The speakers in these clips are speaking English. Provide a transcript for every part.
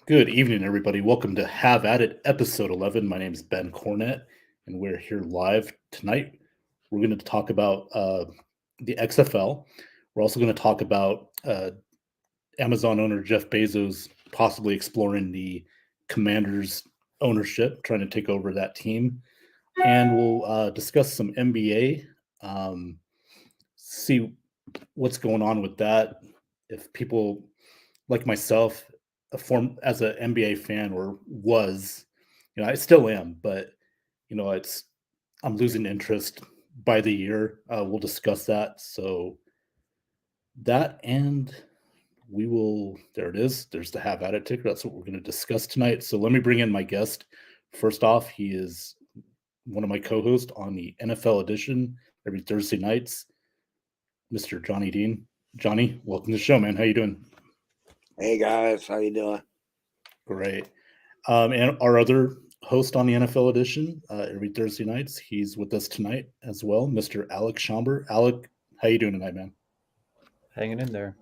Good evening, everybody. Welcome to Have At It, episode 11. My name is Ben Cornett, and we're here live tonight. We're going to talk about the XFL. We're also going to talk about Amazon owner Jeff Bezos possibly exploring the Commanders ownership, trying to take over that team. And we'll discuss some NBA, see what's going on with that. If people like myself, a form as an NBA fan or was, I still am, but it's I'm losing interest by the year. We'll discuss that. So that and we will. There it is. There's the Have At It ticker. That's what we're going to discuss tonight. So let me bring in my guest. First off, he is one of my co-hosts on the NFL edition every Thursday nights, Mr. Johnny Dean. Johnny, welcome to the show, man. How you doing? Hey guys, how you doing? Great. And our other host on the NFL edition every Thursday nights, he's with us tonight as well, Mr. Alec Schomber. Alec, how you doing tonight, man? Hanging in there.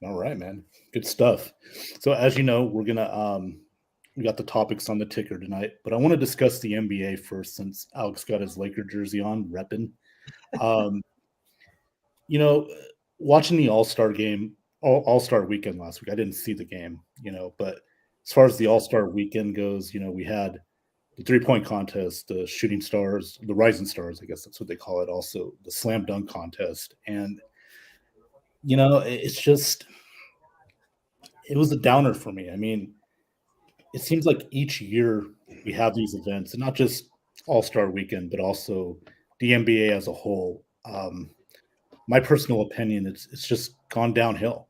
All right, man. Good stuff. So as you know, we got the topics on the ticker tonight, but I want to discuss the NBA first since Alex got his Laker jersey on, repping. Um, you know, watching the All-Star game, All-Star weekend last week, I didn't see the game, but as far as the All-Star weekend goes, we had the three-point contest, the shooting stars, the rising stars, I guess that's what they call it, also the slam dunk contest. And, it's just, it was a downer for me. I mean, it seems like each year we have these events, and not just All-Star weekend, but also the NBA as a whole. My personal opinion, it's just gone downhill.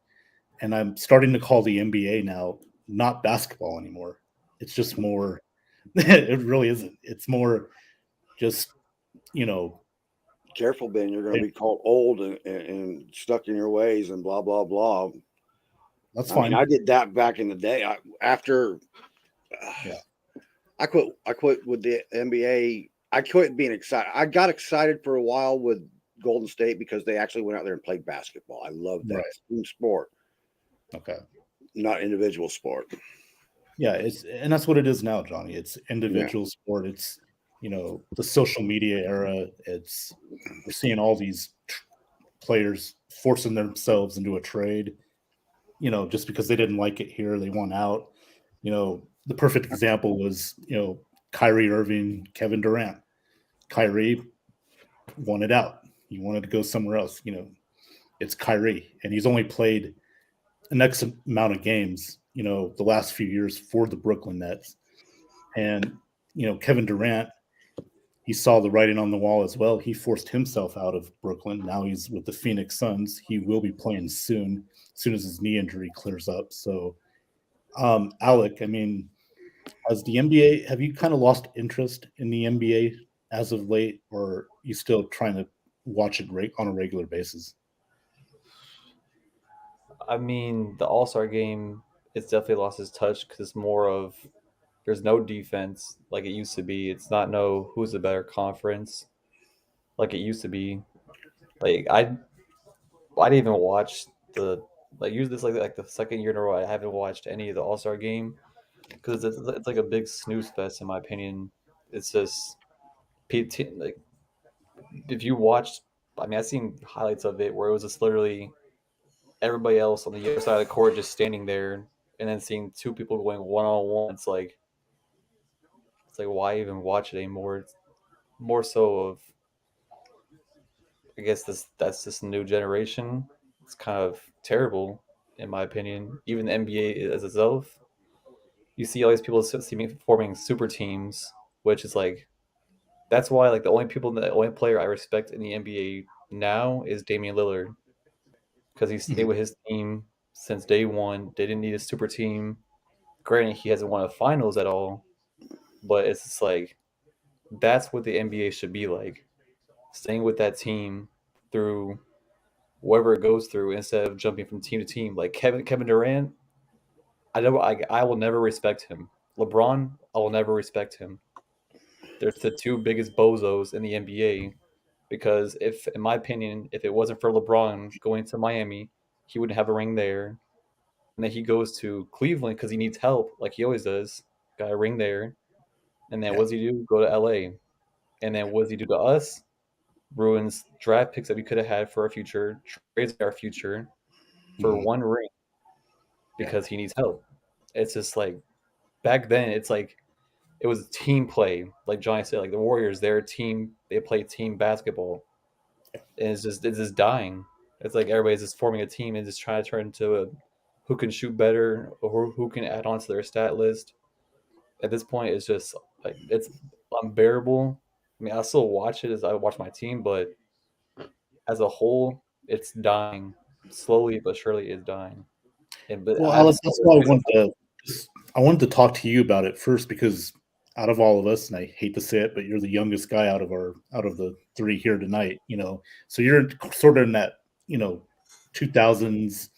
And I'm starting to call the NBA now not basketball anymore. It's just more it really isn't. It's more just, you know, Careful, Ben. You're going to hey, be called old and stuck in your ways and blah blah blah. that's I mean, fine. I did that back in the day. After Yeah. I quit. I quit with the NBA. I quit being excited. I got excited for a while with Golden State because they actually went out there and played basketball. I love that Right. team sport, Okay. not individual sport. Yeah, and that's what it is now, Johnny. It's Yeah. individual sport. It's, the social media era. We're seeing all these players forcing themselves into a trade, just because they didn't like it here, they want out. The perfect example was, Kyrie Irving, Kevin Durant. Kyrie wanted out. He wanted to go somewhere else. It's Kyrie, and he's only played an X amount of games, the last few years for the Brooklyn Nets. And, Kevin Durant, he saw the writing on the wall as well. He forced himself out of Brooklyn. Now he's with the Phoenix Suns. He will be playing as soon as his knee injury clears up. So, Alec, I mean, has the NBA, have you kind of lost interest in the NBA as of late, or are you still trying to watch it on a regular basis? I mean, the All Star game, it's definitely lost its touch because it's more of there's no defense like it used to be. It's not no who's the better conference like it used to be. Like I didn't even watch the like usually this like the second year in a row I haven't watched any of the All Star game because it's like a big snooze fest in my opinion. It's just like if you watched, I mean, I've seen highlights of it where it was just literally everybody else on the other side of the court just standing there and then seeing two people going one on one. It's like why even watch it anymore? It's more so of I guess that's this new generation. It's kind of terrible in my opinion. Even the NBA as itself, you see all these people forming super teams, which is like that's why like the only player I respect in the NBA now is Damian Lillard because he stayed Mhm. with his team since day one. They didn't need a super team. Granted, he hasn't won a finals at all, but it's just like that's what the NBA should be like. Staying with that team through whatever it goes through instead of jumping from team to team. Like Kevin Durant, I will never respect him. LeBron, I will never respect him. They're the two biggest bozos in the NBA because if in my opinion, if it wasn't for LeBron going to Miami, he wouldn't have a ring there. and then he goes to Cleveland because he needs help, like he always does. Got a ring there, and then Yeah. what does he do? Go to LA, and then what does he do to us? Ruins draft picks that we could have had for our future, trades our future for Mhm. one ring Yeah. because he needs help. It's just like back then, it's like it was team play. Like Johnny said, like the Warriors, they're a team. They play team basketball, and it's just dying. It's like everybody's just forming a team and just trying to turn into a who can shoot better or who can add on to their stat list. At this point, it's just like it's unbearable. I mean, I still watch it as I watch my team, but as a whole, it's dying slowly but surely. Is dying. And but Well, Adam Alex, that's why Silver plays I wanted to talk to you about it first because out of all of us, and I hate to say it, but you're the youngest guy out of the three here tonight. So you're sort of in that 2000s,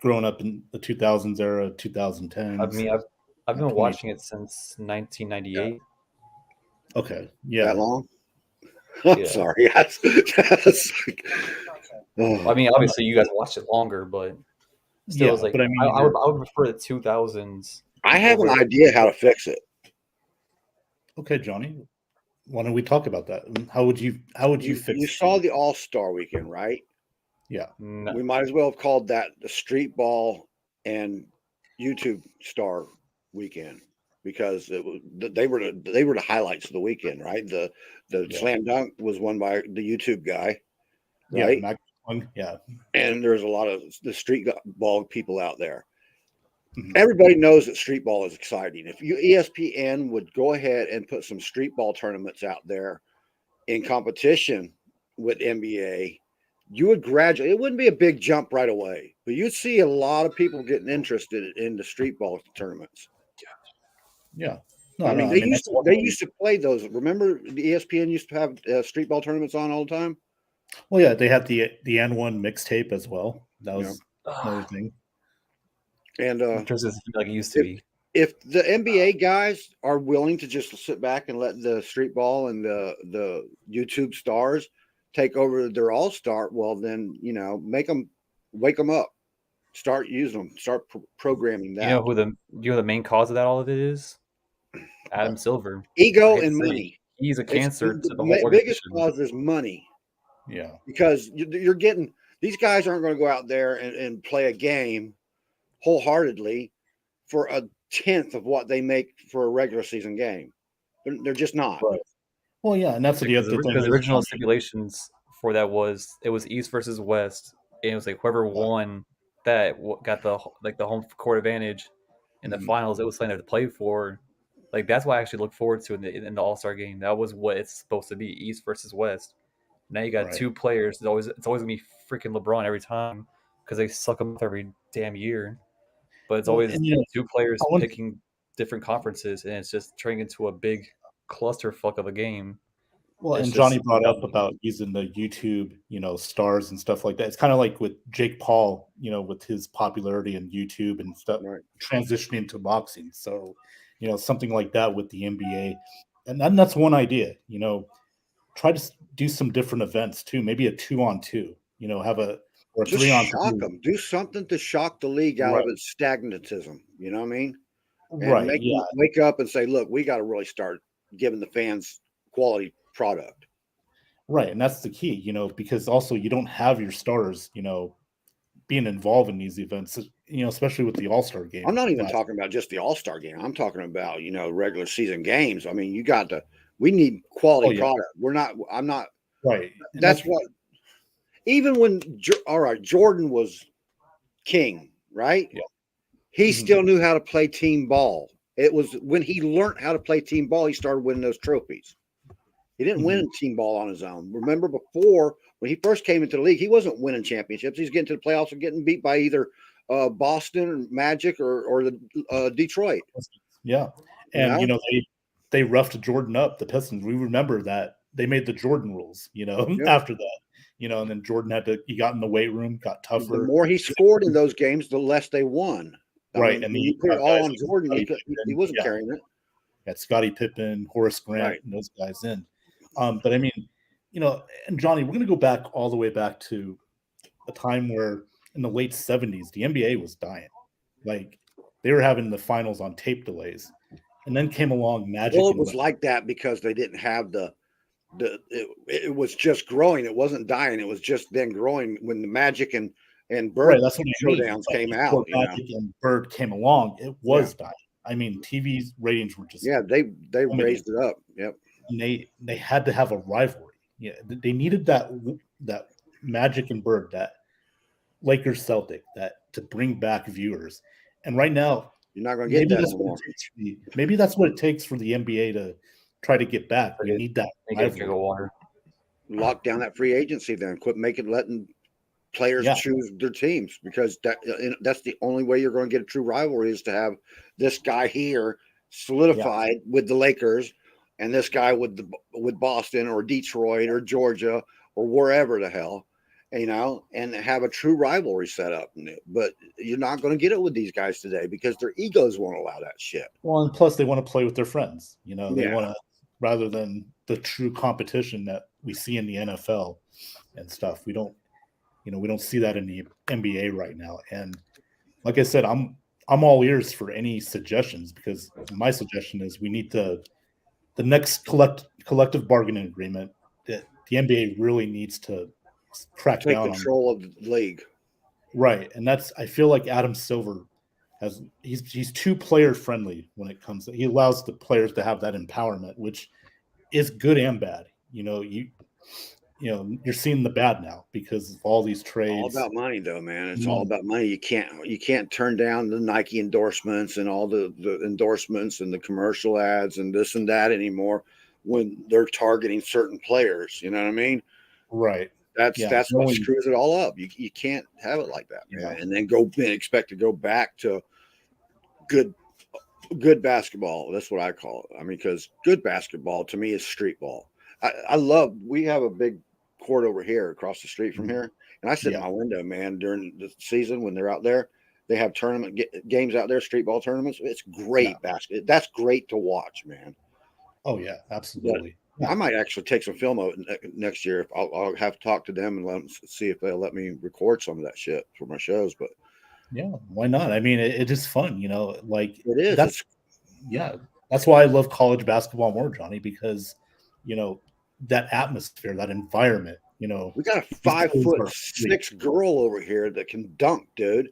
growing up in the 2000s era, 2010s. I mean, I've been 20. watching it since 1998. Okay, That yeah, long? I'm Yeah. sorry. That's like, oh. I mean, obviously you guys watched it longer, but still, yeah. it's like But I mean, I would prefer the 2000s. I have an over- idea how to fix it. okay, Johnny, why don't we talk about that? How would you fix? You saw the All-Star weekend, right? Yeah, No, We might as well have called that the Street Ball and YouTube Star weekend because they were the highlights of the weekend, right? The Yeah. slam dunk was won by the YouTube guy, yeah, right? yeah. And there's a lot of the street ball people out there. Mhm. Everybody knows that street ball is exciting. If ESPN would go ahead and put some street ball tournaments out there in competition with NBA, you would gradually, it wouldn't be a big jump right away, but you'd see a lot of people getting interested in the street ball tournaments. Yeah. No, I mean, no, they that's used to play those. Remember, the ESPN used to have street ball tournaments on all the time. well, yeah, they had the N1 mixtape as well. That was another thing. And just like it used to be. if the NBA guys are willing to just sit back and let the street ball and the YouTube stars take over their all-star, well, then make them wake them up, start using them, start programming that. You know the main cause of that all of it is? Adam Silver. I Ego hate to and say it, money. He's a cancer It's to the whole biggest organization. cause is money Yeah. because you're getting these guys aren't going to go out there and play a game wholeheartedly for a tenth of what they make for a regular season game. They're just not. Right. Well, yeah, and that's the other thing. Because the original stipulations for that was it was East versus West, and it was like whoever won that got the home court advantage in the finals. It was something to play for. Like that's what I actually look forward to in the All-Star game. That was what it's supposed to be: East versus West. Now you got Right. two players. It's always gonna be freaking LeBron every time because they suck him up every damn year. But it's always two players picking different conferences, and it's just turning into a big clusterfuck of a game. Well, It's and Johnny just brought up about using the YouTube, stars and stuff like that. It's kind of like with Jake Paul, with his popularity in YouTube and stuff, Right. transitioning to boxing. So, something like that with the NBA, and that's one idea. Try to do some different events too. Maybe a 2-on-2. Have a or Just 3-on-3. shock them. Do something to shock the league out Right. of its stagnatism. You know what I mean? And Right. make Yeah. them wake up and say, "Look, we got to really start giving the fans quality product." Right, and that's the key, because also you don't have your stars, being involved in these events, especially with the All-Star game. I'm not even talking about just the All-Star game. I'm talking about, regular season games. I mean, we need quality product. I'm not. Right. That's what, even when, all right, Jordan was king, right? Yeah. He still knew how to play team ball. It was when he learned how to play team ball, he started winning those trophies. He didn't win team ball on his own. Remember before, when he first came into the league, he wasn't winning championships. He's getting to the playoffs and getting beat by either Boston Magic or the Detroit. Yeah. And, they roughed Jordan up, the Pistons. We remember that. They made the Jordan rules, after that. And then Jordan he got in the weight room, got tougher. The more he scored in those games, the less they won. Right. And and when you put it all on Jordan, he wasn't carrying it. Got Scottie Pippen, Horace Grant, and those guys in. But I mean, and Johnny, we're going to go back all the way back to a time where in the late 70s, the NBA was dying. Like they were having the finals on tape delays, and then came along Magic. Well, it and was like that because they didn't have it was just growing. It wasn't dying. It was just then growing when the Magic and Bird right. That's what I mean. showdowns But came before out. You know, Magic and Bird came along, it was dying. I mean, TV ratings were just yeah, they raised it up. Yep. and they had to have a rivalry. Yeah, they needed that Magic and Bird, that Lakers Celtic, that to bring back viewers. And right now, you're not going to get that anymore. Maybe that's what it takes for the NBA to try to get back. We need that rivalry. Lock down that free agency, then quit letting players choose their teams, because that's the only way you're going to get a true rivalry, is to have this guy here solidified with the Lakers, and this guy with Boston or Detroit or Georgia or wherever the hell, you know, and have a true rivalry set up. But you're not going to get it with these guys today because their egos won't allow that shit. Well, and plus they want to play with their friends. You know, they want to, rather than the true competition that we see in the NFL and stuff. We don't see that in the NBA right now. And like I said, I'm all ears for any suggestions, because my suggestion is we need the next collective bargaining agreement that the NBA really needs to crack take down control of the league. Right. And I feel like Adam Silver he's too player friendly when it comes to, he allows the players to have that empowerment, which is good and bad. You're seeing the bad now because of all these trades. All about money, though, man. It's all about money. You can't turn down the Nike endorsements and all the endorsements and the commercial ads and this and that anymore when they're targeting certain players. You know what I mean? Right. That's what screws it all up. You can't have it like that, man. And then expect to go back to good basketball. That's what I call it. I mean, because good basketball to me is street ball. We have a big court over here across the street from here, and I sit in my window, man, during the season when they're out there. They have tournament games out there, street ball tournaments. It's great basketball. That's great to watch, man. Oh yeah, absolutely. I might actually take some film out next year. I'll have to talk to them and let them see if they'll let me record some of that shit for my shows. But yeah, why not? I mean, it is fun, like it is. That's why I love college basketball more, Johnny, because that atmosphere, that environment, we got a 5'6" girl over here that can dunk, dude.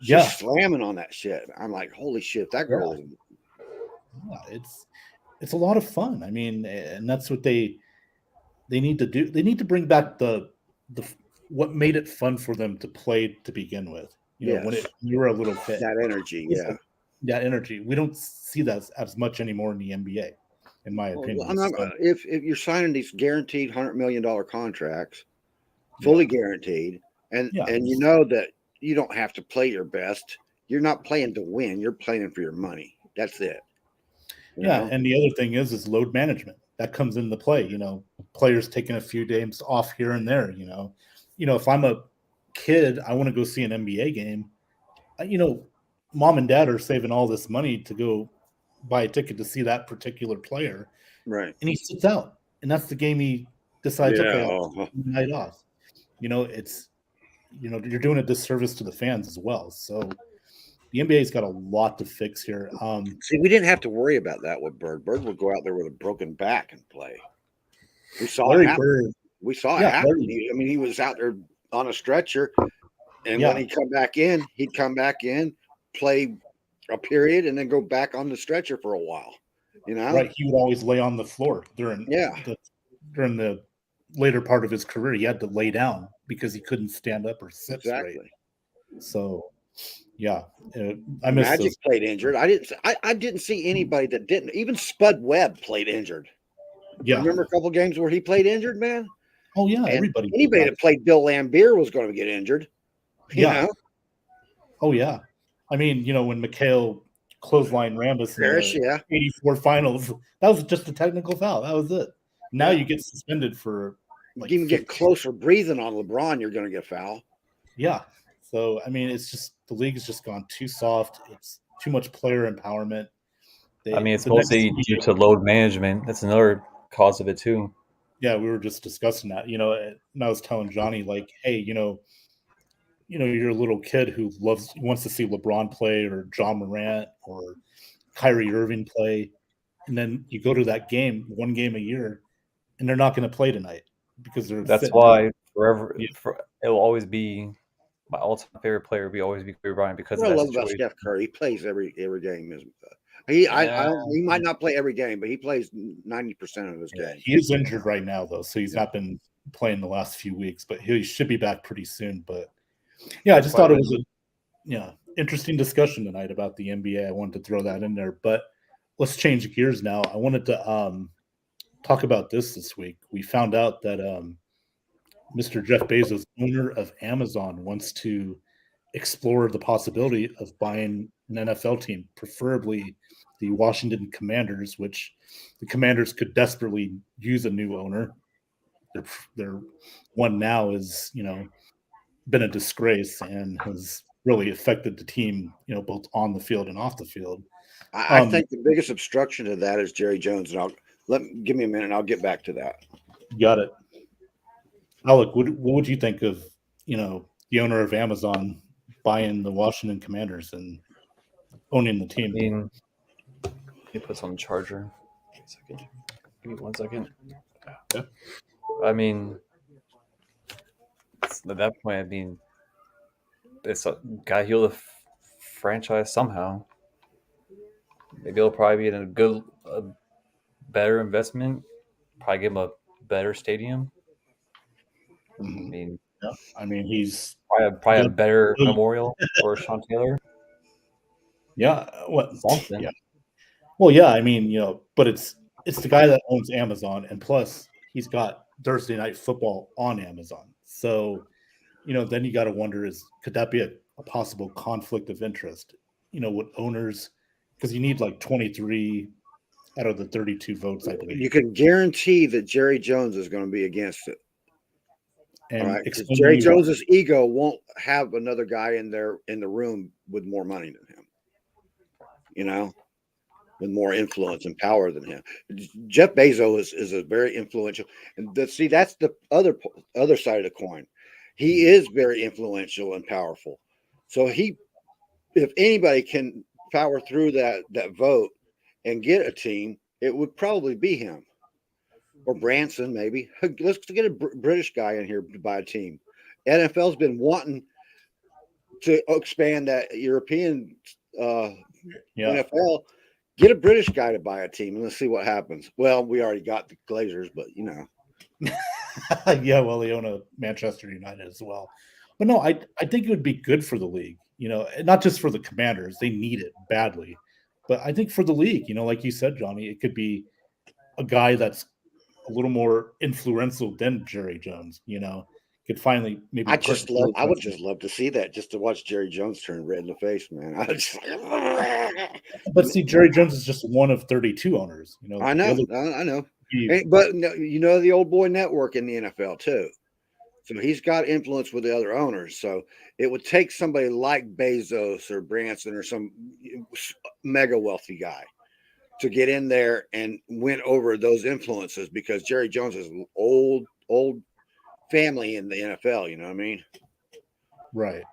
She's slamming on that shit. I'm like, holy shit, that girl is. Yeah, it's a lot of fun. I mean, and that's what they need to do. They need to bring back the what made it fun for them to play to begin with. When you were a little kid. That energy, that energy. We don't see that as much anymore in the NBA, in my opinion. If you're signing these guaranteed $100 million contracts, fully guaranteed, and you know that you don't have to play your best. You're not playing to win. You're playing for your money. That's it. You know? And the other thing is load management that comes into play. Players taking a few games off here and there. If I'm a kid, I want to go see an NBA game. Mom and dad are saving all this money to go buy a ticket to see that particular player, right? And he sits out, and that's the game he decides. Okay, night off. You're doing a disservice to the fans as well. So the NBA's got a lot to fix here. See, we didn't have to worry about that with Bird. Bird would go out there with a broken back and play. We saw it happen. We saw it happen. He was out there on a stretcher, and when he'd come back in, play a period, and then go back on the stretcher for a while. Right? He would always lay on the floor during the later part of his career. He had to lay down because he couldn't stand up or sit straight. So. Yeah, I miss Magic played injured. I didn't see anybody that didn't. Even Spud Webb played injured. Yeah, remember a couple games where he played injured, man. Oh yeah, anybody that played Bill Laimbeer was going to get injured. You know? Oh yeah. I mean, when McHale clothesline Rambis in the 84 finals, that was just a technical foul. That was it. Now you get suspended for. You even get closer breathing on LeBron, you're going to get foul. Yeah. So, I mean, it's just the league has just gone too soft. It's too much player empowerment. It's mostly due to load management. That's another cause of it, too. Yeah, we were just discussing that, and I was telling Johnny, like, hey, you're a little kid who wants to see LeBron play or John Morant or Kyrie Irving play, and then you go to that game, one game a year, and they're not going to play tonight because they're That's sitting out. why forever Yeah. it will always be my all-time favorite player. Will always be Kobe Bryant because What of I that love about situation. Steph Curry, he plays every game. Yeah. He might not play every game, but he plays 90% of his Yeah, games. he is injured right now, though, so he's not been playing the last few weeks, but he should be back pretty soon. But yeah, I just thought it was a interesting discussion tonight about the NBA. I wanted to throw that in there, but let's change gears now. I wanted to talk about this week. We found out that Mr. Jeff Bezos, owner of Amazon, wants to explore the possibility of buying an NFL team, preferably the Washington Commanders, which the Commanders could desperately use a new owner. Their one now is, been a disgrace and has really affected the team, both on the field and off the field. I think the biggest obstruction to that is Jerry Jones, and give me a minute, and I'll get back to that. Got it. Alec, what would you think of, the owner of Amazon buying the Washington Commanders and owning the team? I mean, let me put this on the charger. Give me 1 second. Yeah. I mean, at that point, it's got to heal the franchise somehow. Maybe it'll probably be a better investment. Probably give him a better stadium. Mhm. I mean, he's probably a better memorial for Sean Taylor. Yeah, Something. Yeah. Well, yeah, I mean, but it's the guy that owns Amazon, and plus he's got Thursday Night Football on Amazon. So, then you got to wonder could that be a possible conflict of interest? With owners, because you need like 23 out of the 32 votes, I believe. You can guarantee that Jerry Jones is going to be against it. And all right, because Jerry Jones's ego won't have another guy in the room with more money than him. With more influence and power than him. Jeff Bezos is a very influential, and that's the other side of the coin. He is very influential and powerful. So if anybody can power through that vote and get a team, it would probably be him or Branson, maybe. Let's get a British guy in here to buy a team. NFL's been wanting to expand that European NFL. Get a British guy to buy a team and let's see what happens. Well, we already got the Glazers, but Yeah, well, they own a Manchester United as well. But no, I think it would be good for the league, not just for the Commanders. They need it badly. But I think for the league, like you said, Johnny, it could be a guy that's a little more influential than Jerry Jones, could finally maybe. I would just love to see that, just to watch Jerry Jones turn red in the face, man. But see, Jerry Jones is just one of 32 owners. I know. But the old boy network in the NFL too. So he's got influence with the other owners. So it would take somebody like Bezos or Branson or some mega wealthy guy to get in there and win over those influences, because Jerry Jones is old family in the NFL, you know what I mean? Right.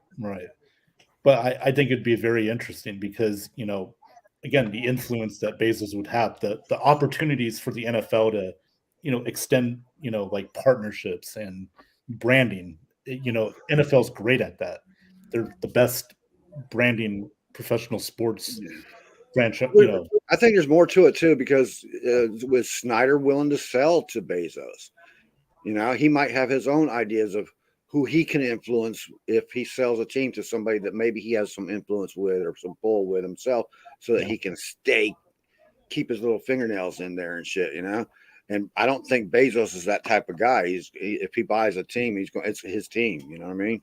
But I think it'd be very interesting because, again, the influence that Bezos would have, the opportunities for the NFL to, extend, like partnerships and branding. NFL's great at that. They're the best branding professional sports franchise. I think there's more to it too, because with Snyder willing to sell to Bezos, he might have his own ideas of who he can influence if he sells a team to somebody that maybe he has some influence with or some pull with himself, so that he can keep his little fingernails in there and shit, And I don't think Bezos is that type of guy. If he buys a team, it's his team. You know what I mean?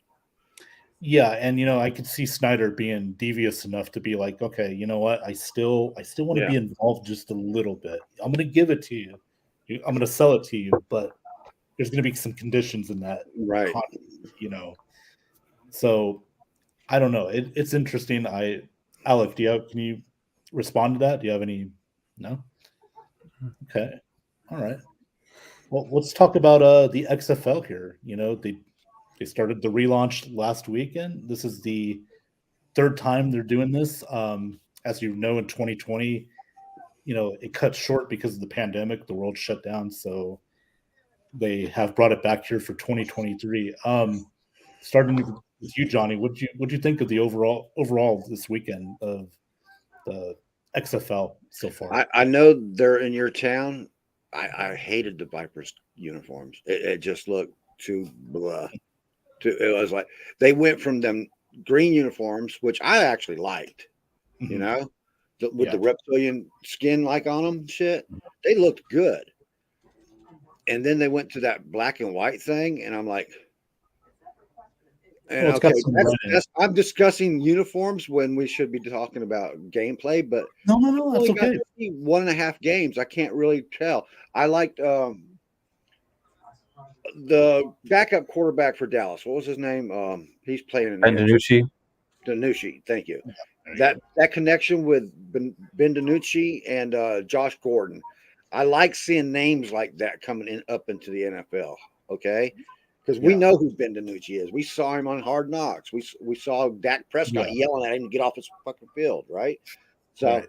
Yeah, and I could see Snyder being devious enough to be like, okay, you know what? I still want to be involved just a little bit. I'm going to give it to you. I'm going to sell it to you, but there's going to be some conditions in that, right? So I don't know. It's interesting. Alec, can you respond to that? Do you have any? No. Okay. All right. Well, let's talk about the XFL here. They started the relaunch last weekend. This is the third time they're doing this. As you know, in 2020, it cut short because of the pandemic. The world shut down, so they have brought it back here for 2023. Starting with you, Johnny, what'd you think of the overall this weekend of the XFL so far? I know they're in your town. I hated the Vipers uniforms. It just looked too blah. It was like they went from them green uniforms, which I actually liked, Mhm. with the reptilian skin like on them, shit. They looked good. And then they went to that black and white thing, and I'm like, and Well, it's okay, got some red in it. I'm discussing uniforms when we should be talking about gameplay, but No, we that's only got okay. to see 1.5 games. I can't really tell. I liked the backup quarterback for Dallas. What was his name? He's playing in And the Danucci. Danucci. Thank you. There you go. That connection with Ben Danucci and Josh Gordon. I like seeing names like that coming in up into the NFL. Okay, because we Yeah. know who Ben Danucci is. We saw him on Hard Knocks. We saw Dak Prescott Yeah. yelling at him to get off his fucking field. Right. So. Right.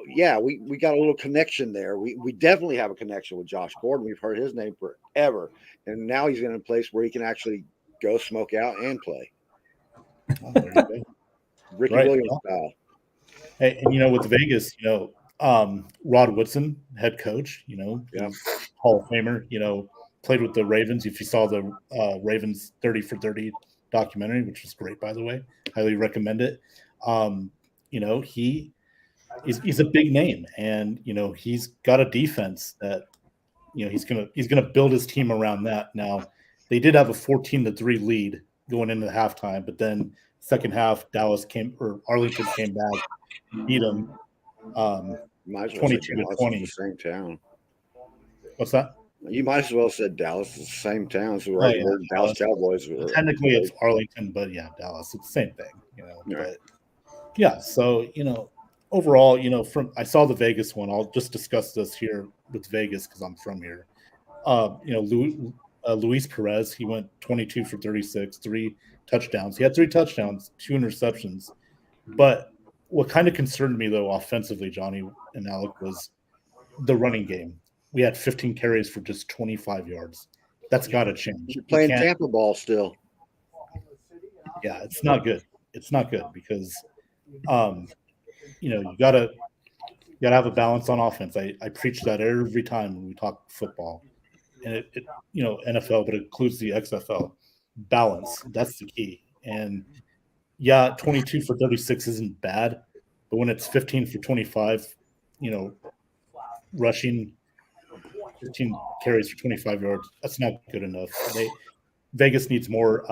Yeah, we got a little connection there. We definitely have a connection with Josh Gordon. We've heard his name forever, and now he's in a place where he can actually go smoke out and play. Oh, there you go. Ricky Right. Williams Well, style. hey, and with Vegas, Rod Woodson, head coach, Yeah. he's Hall of Famer, played with the Ravens. If you saw the Ravens 30 for 30 documentary, which was great, by the way, highly recommend it. He's a big name, and he's got a defense that he's gonna build his team around that. Now, they did have a 14-3 lead going into the halftime, but then second half, Arlington came back, beat them Might as well say 22 to Dallas is 20. the same town. What's that? You might as well said Dallas is the same town. So Oh, yeah, we're Dallas Cowboys. Technically, it's Arlington, but yeah, Dallas. It's the same thing, Right. But yeah, so overall, I saw the Vegas one. I'll just discuss this here with Vegas because I'm from here. Luis Perez, he went 22 for 36, 3 touchdowns. He had 3 touchdowns, 2 interceptions. But what kind of concerned me, though, offensively, Johnny and Alec, was the running game. We had 15 carries for just 25 yards. That's got to change. You're playing Tampa ball still. Yeah, it's not good. It's not good because, you gotta have a balance on offense. I preach that every time when we talk football, and it NFL, but it includes the XFL. Balance, that's the key. And yeah, 22 for 36 isn't bad, but when it's 15 for 25, rushing 15 carries for 25 yards, that's not good enough. Vegas needs more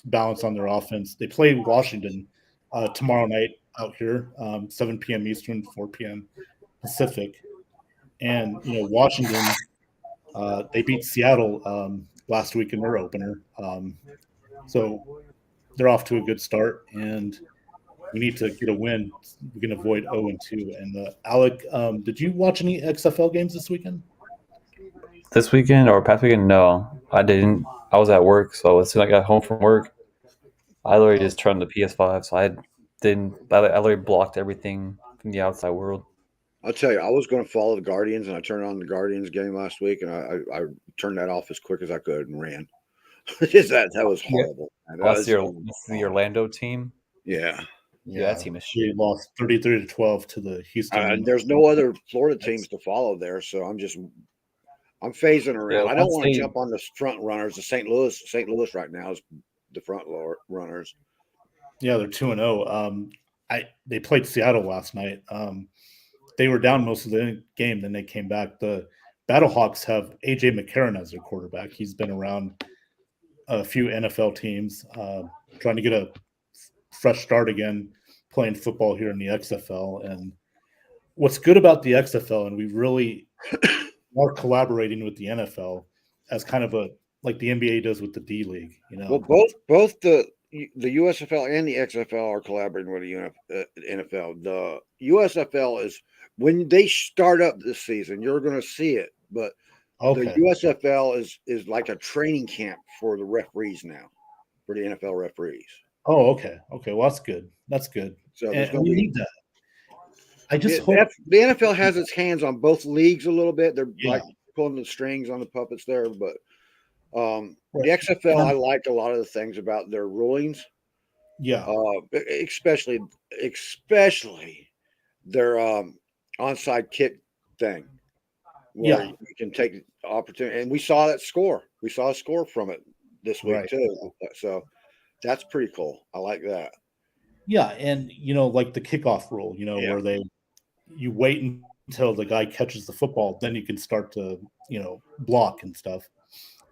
balance on their offense. They play Washington tomorrow night out here, 7 p.m. Eastern, 4 p.m. Pacific. And, Washington, they beat Seattle last week in their opener. So they're off to a good start, and we need to get a win. We can avoid 0-2. And Alec, did you watch any XFL games this weekend? This weekend or past weekend? No, I didn't. I was at work, so as soon as I got home from work, I literally just turned the PS5. So I literally blocked everything from the outside world. I'll tell you, I was going to follow the Guardians, and I turned on the Guardians game last week, and I turned that off as quick as I could and ran. that was horrible. That's the Orlando team. Yeah. Yeah, that team is They shit. lost 33-12 to the Houston. There's no other Florida teams to follow there, so I'm phasing around. Yeah, I don't once want to they- jump on the front runners. The St. Louis right now is the front runners. Yeah, they're 2-0. They played Seattle last night. They were down most of the game, then they came back. The Battlehawks have AJ McCarron as their quarterback. He's been around a few NFL teams, trying to get a fresh start again, playing football here in the XFL. And what's good about the XFL, and we really are collaborating with the NFL as kind of like the NBA does with the D League. Well, both the USFL and the XFL are collaborating with the NFL. The USFL is when they start up this season, you're going to see it, but Okay. USFL is like a training camp for the referees now, for the NFL referees. Oh, okay. Okay. Well, that's good. That's good. So there's And going we to be need that. I just hope. the NFL has its hands on both leagues a little bit. They're Yeah. like pulling the strings on the puppets there, but Right. the XFL, I And- like a lot of the things about their rulings, Yeah. especially their onside kick thing, where Yeah. you can take the opportunity. And we saw that score. We saw a score from it this week Right. too. So that's pretty cool. I like that. Yeah. And, like the kickoff rule, Yeah. where you wait until the guy catches the football, then you can start to, block and stuff.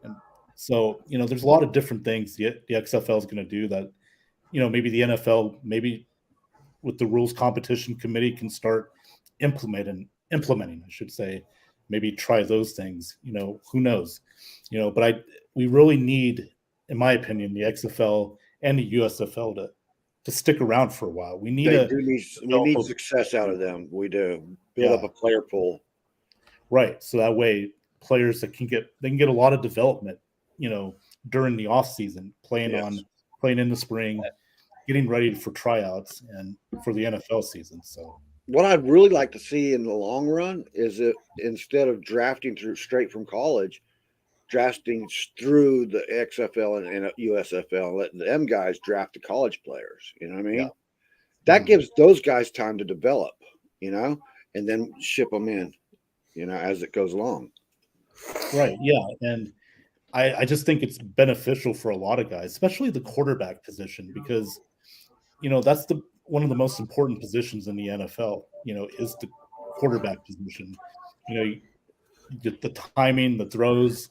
And so, there's a lot of different things the XFL is going to do that, maybe the NFL, maybe with the rules competition committee can start implementing, I should say, maybe try those things, who knows, but we really need, in my opinion, the XFL and the USFL to stick around for a while. We need We need success out of them. We do build up a player pool. Right. So that way players that can get a lot of development, during the off season, playing in the spring, getting ready for tryouts and for the NFL season. So what I'd really like to see in the long run is that instead of drafting straight from college, drafting through the XFL and USFL, letting them guys draft the college players. You know what I mean? Yeah. That gives those guys time to develop, and then ship them in, as it goes along. Right. Yeah. And I just think it's beneficial for a lot of guys, especially the quarterback position, because, that's one of the most important positions in the NFL, is the quarterback position. The timing, the throws,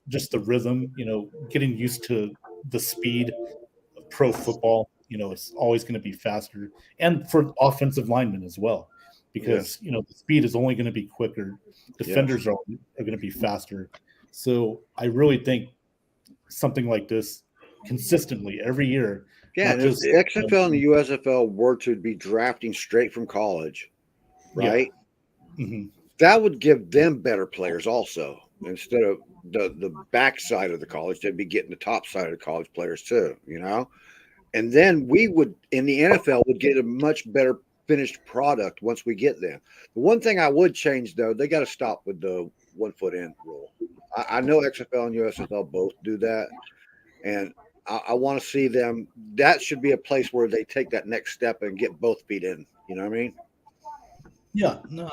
just the rhythm, getting used to the speed of pro football. It's always going to be faster, and for offensive linemen as well, because the speed is only going to be quicker. Defenders are going to be faster. So I really think something like this consistently every year. Yeah, not and if just the XFL and the USFL were to be drafting straight from college, right? Yeah. Mm-hmm. That would give them better players also. Instead of the back side of the college, they'd be getting the top side of the college players too, And then we would, in the NFL, would get a much better finished product once we get there. The one thing I would change, though, they got to stop with the 1 foot in rule. I know XFL and USFL both do that. And I want to see them. That should be a place where they take that next step and get both feet in. You know what I mean? Yeah, no,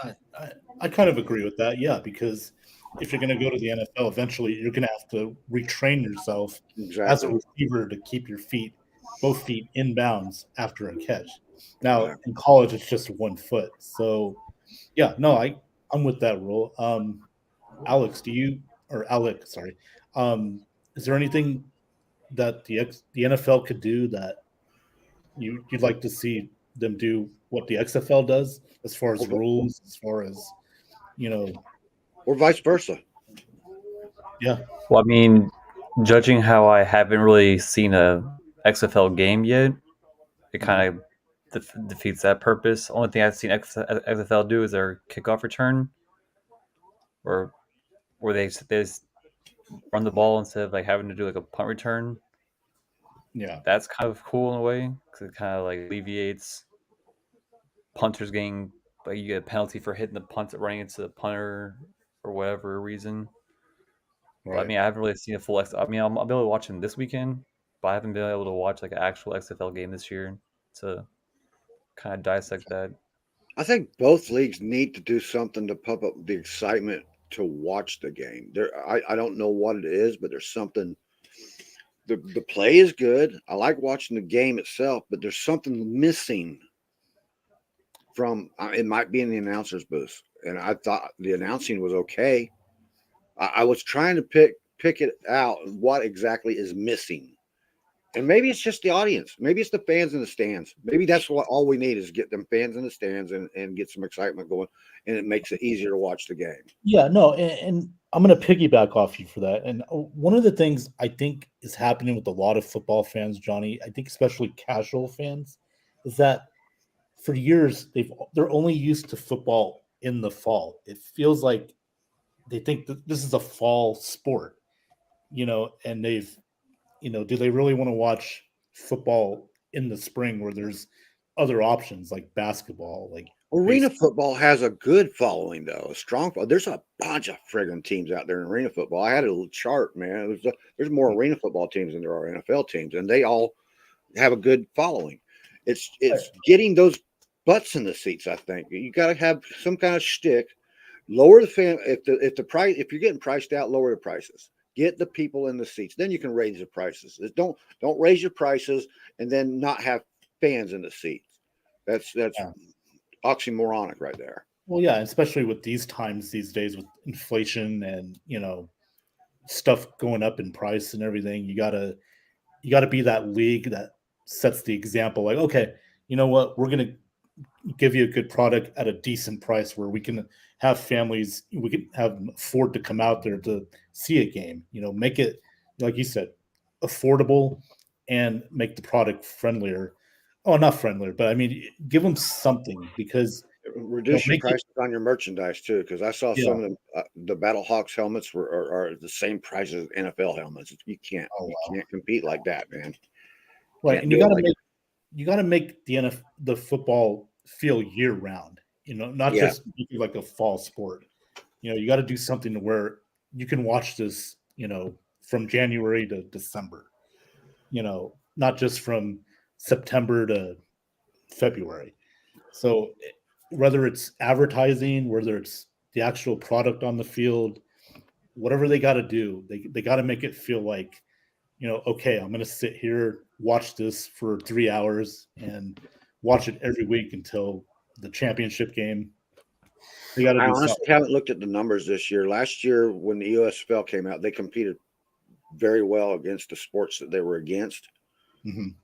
I kind of agree with that. Yeah, because if you're going to go to the NFL, eventually you're going to have to retrain yourself as a receiver to keep your both feet in bounds after a catch. Now in college, it's just 1 foot. So yeah, no, I'm with that rule. Alex, is there anything that the NFL could do that you'd like to see them do what the XFL does as far as rules, as far as or vice versa? Yeah. Well, I mean, judging how I haven't really seen a XFL game yet, it kind of defeats that purpose. Only thing I've seen XFL do is their kickoff return, or where they just run the ball instead of like having to do like a punt return. Yeah, that's kind of cool in a way because it kind of like alleviates punters getting like you get a penalty for hitting the punt running into the punter for whatever reason. right. But, I mean, I haven't really seen a full I mean, I'll be able to watch them this weekend, but I haven't been able to watch like an actual XFL game this year to kind of dissect that. I think both leagues need to do something to pump up the excitement to watch the game. I don't know what it is, but there's something. The play is good. I like watching the game itself, but there's something missing from. It might be in the announcer's booth, and I thought the announcing was okay. I was trying to pick it out what exactly is missing, and maybe it's just the audience. Maybe it's the fans in the stands. Maybe that's what all we need is get them fans in the stands and get some excitement going, and it makes it easier to watch the game. Yeah, no, and I'm going to piggyback off you for that. And one of the things I think is happening with a lot of football fans, Johnny, I think especially casual fans, is that for years they're only used to football in the fall. It feels like they think that this is a fall sport, and do they really want to watch football in the spring where there's other options like basketball, like Arena baseball? football has a good following, though. A strong. There's a bunch of friggin' teams out there in arena football. I had a little chart, man. There's more arena football teams than there are NFL teams, and they all have a good following. It's getting those butts in the seats. I think you got to have some kind of shtick. Lower the fan if the price if you're getting priced out, lower the prices. Get the people in the seats. Then you can raise the prices. Don't raise your prices and then not have fans in the seats. That's Yeah. oxymoronic right there. Well, yeah, especially with these times these days with inflation and stuff going up in price and everything. You gotta be that league that sets the example. Like, okay, you know what? We're gonna give you a good product at a decent price where we can have families, we can have them afford to come out there to see a game. Make it like you said, affordable and make the product friendlier. Oh, not friendlier, but I mean, give them something because Reduce your make it. prices on your merchandise too, because I saw Yeah. some of them. The Battle Hawks helmets are the same price as NFL helmets. You can't Oh you wow. can't compete like that, man. Right, Can't and do it like you got to make the football feel year round. Not yeah. just make it like a fall sport. You got to do something to where you can watch this. From January to December. Not just from September to February. So whether it's advertising, whether it's the actual product on the field, whatever they got to do, they got to make it feel like okay, I'm going to sit here, watch this for 3 hours, and watch it every week until the championship game. They got to I do honestly something. haven't looked at the numbers this year. Last year, when the USFL came out, they competed very well against the sports that they were against. Mhm.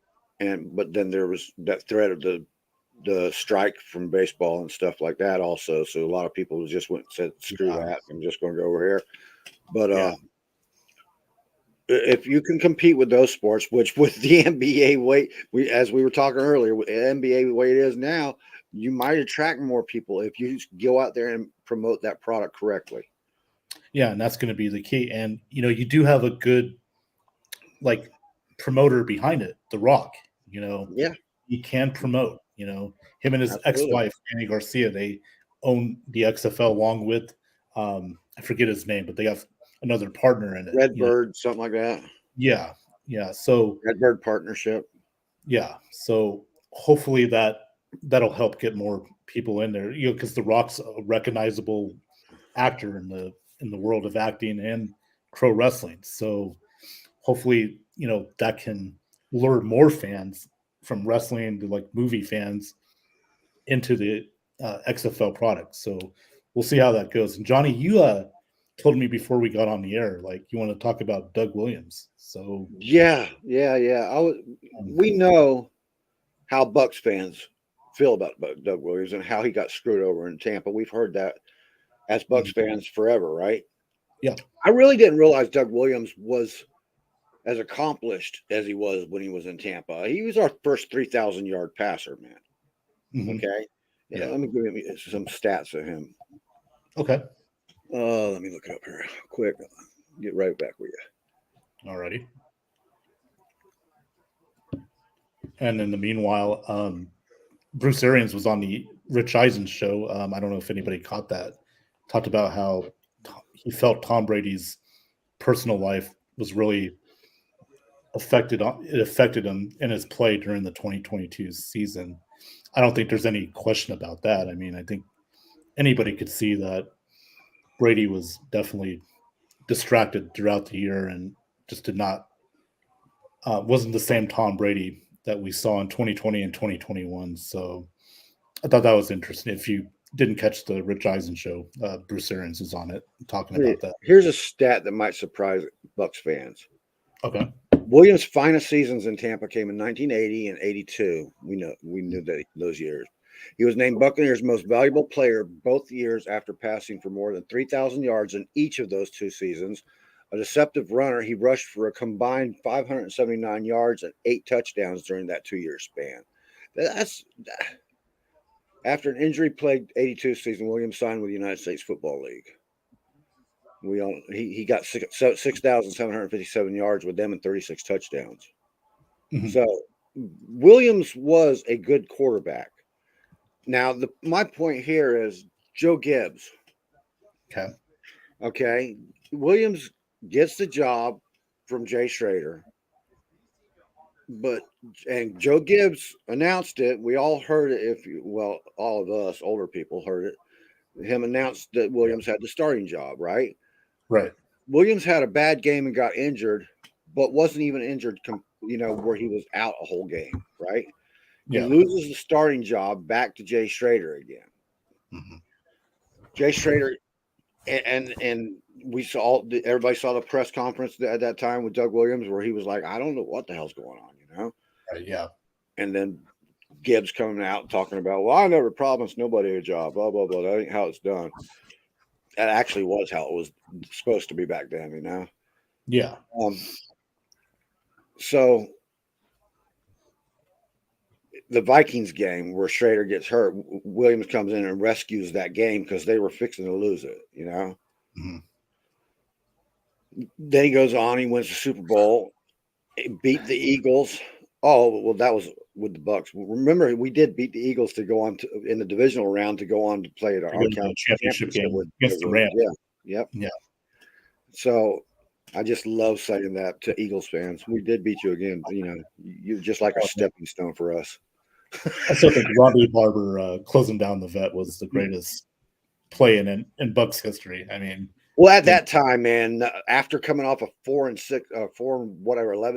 But then there was that threat of the strike from baseball and stuff like that also. So a lot of people just went and said, "Screw Yeah, that! I'm just going to go over here." But yeah, if you can compete with those sports, which with the NBA weight, as we were talking earlier, with the NBA the way it is now, you might attract more people if you go out there and promote that product correctly. yeah, and that's going to be the key. And you do have a good like promoter behind it, The Rock. Yeah, He can promote. Him and his absolutely. ex-wife Annie Garcia. They own the XFL along with I forget his name, but they have another partner in it. Redbird, something like that. Yeah, yeah. So Redbird partnership. yeah, so hopefully that'll help get more people in there. Because The Rock's a recognizable actor in the world of acting and pro wrestling. So hopefully, that can lure more fans from wrestling to like movie fans into the XFL product. So we'll see how that goes. And Johnny, you told me before we got on the air, like you want to talk about Doug Williams. So Yeah. We know how Bucks fans feel about Doug Williams and how he got screwed over in Tampa. We've heard that as Bucks mhm, fans forever, right? yeah, I really didn't realize Doug Williams was as accomplished as he was when he was in Tampa. He was our first 3,000-yard passer, man. mhm, Okay. Yeah, yeah, let me give you some stats of him. okay, Let me look it up here quick. Get right back with alrighty. And in the meanwhile, Bruce Arians was on the Rich Eisen show. I don't know if anybody caught that. Talked about how he felt Tom Brady's personal life was really it affected him in his play during the 2022 season. I don't think there's any question about that. I mean, I think anybody could see that Brady was definitely distracted throughout the year and just did not wasn't the same Tom Brady that we saw in 2020 and 2021. So I thought that was interesting. If you didn't catch the Rich Eisen show, Bruce Arians is on it talking you. about that. Here's a stat that might surprise Bucks fans. Okay. Williams' finest seasons in Tampa came in 1980 and 82. We knew that those years. He was named Buccaneers' most valuable player both years after passing for more than 3,000 yards in each of those two seasons. A deceptive runner, he rushed for a combined 579 yards and 8 touchdowns during that 2-year span. That's after an injury-plagued 82 season. Williams signed with the United States Football League. He got 6,757 yards with them and 36 touchdowns. Mhm. So Williams was a good quarterback. Now, my point here is Joe Gibbs. Okay. Okay. Williams gets the job from Jay Schrader. And Joe Gibbs announced it. We all heard it. All of us older people heard it. Him announced that Williams had the starting job, right? Right. Williams had a bad game and got injured, but wasn't even injured, where he was out a whole game, right? He Yeah. loses the starting job back to Jay Schrader again. Mhm. Jay Schrader, and everybody saw the press conference at that time with Doug Williams where he was like, I don't know what the hell's going on, Right. Yeah. And then Gibbs coming out and talking about, well, I never promised nobody a job, blah, blah, blah. That ain't how it's done. That actually was how it was supposed to be back then, Yeah. So the Vikings game where Schrader gets hurt, Williams comes in and rescues that game because they were fixing to lose it, Mhm. Then he goes on, he wins the Super Bowl, beat the Eagles. Oh, well, that was with the Bucks. Remember, we did beat the Eagles to go on in the divisional round to go on to play at our Championship game with against the Rams. Yeah. Yep. Yeah. So I just love saying that to Eagles fans. We did beat you again. You're just like a stepping stone for us. I still think Robbie Barber closing down the vet was the greatest play in Bucks history. I mean, well, at that time, man, after coming off a 11